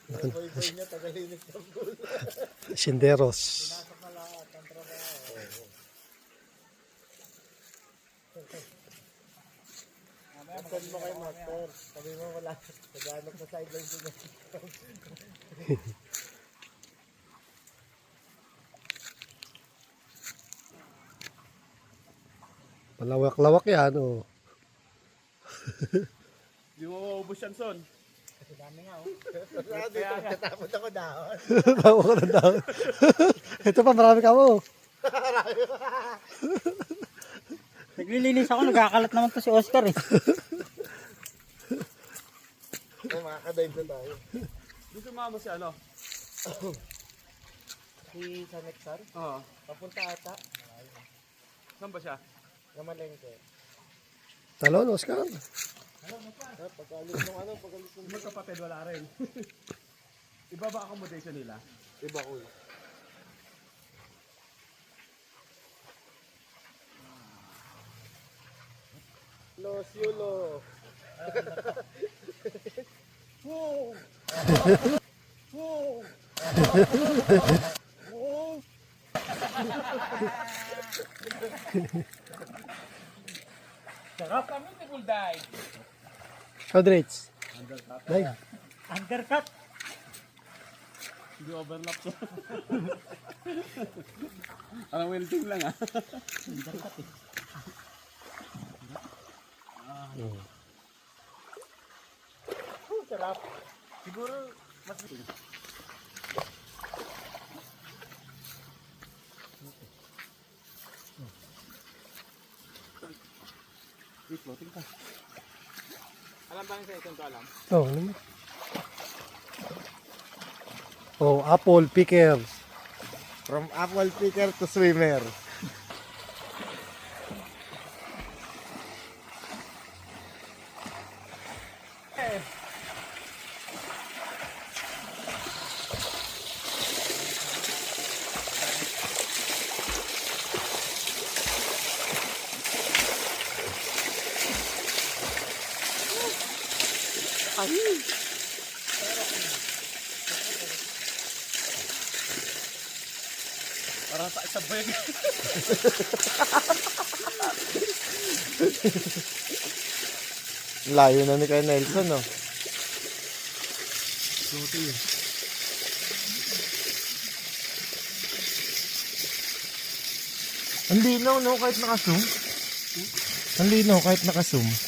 Boy niya, tagalinis ng pool. Sinderos. Pinasok na lahat ang trabaho. Send mo kay Master. Sabi mo wala. Naghanap na sideline din. Malawak-lawak yan, oh. Di mo maubos yan, Son. Kasi dami nga, oh. Dito, katapos ako dahon. Tawa ko ng dahon. Ito pa, marami ka mo. Naglilinis ako, nagkakalat naman to si Oscar eh. Ay, makakadive na tayo. Gusto mama si ano? Si Sanexar, Oo. papunta ata. Saan ba siya? Namalengke. Talon, Oscar. Pagkalis ng ano, pagkalis ng Magkapatid, wala rin. Iba ba accommodation nila? iba ko. Los Yulo. Whoa! Whoa! Whoa! Sarap kami ni Bulday. Kodrich. Day. Undercut. Hindi overlap to. Parang welding lang ah. Undercut eh. Sarap. Siguro, mas Wait, floating ka. Alam ba yung sa itong to alam? Oh, ano mo? Oh, apple picker. from apple picker to swimmer. Parang sa isa bag. Layo na ni kay Nelson, no? Ang linaw, no? Kahit naka-zoom. Ang linaw, kahit naka-zoom.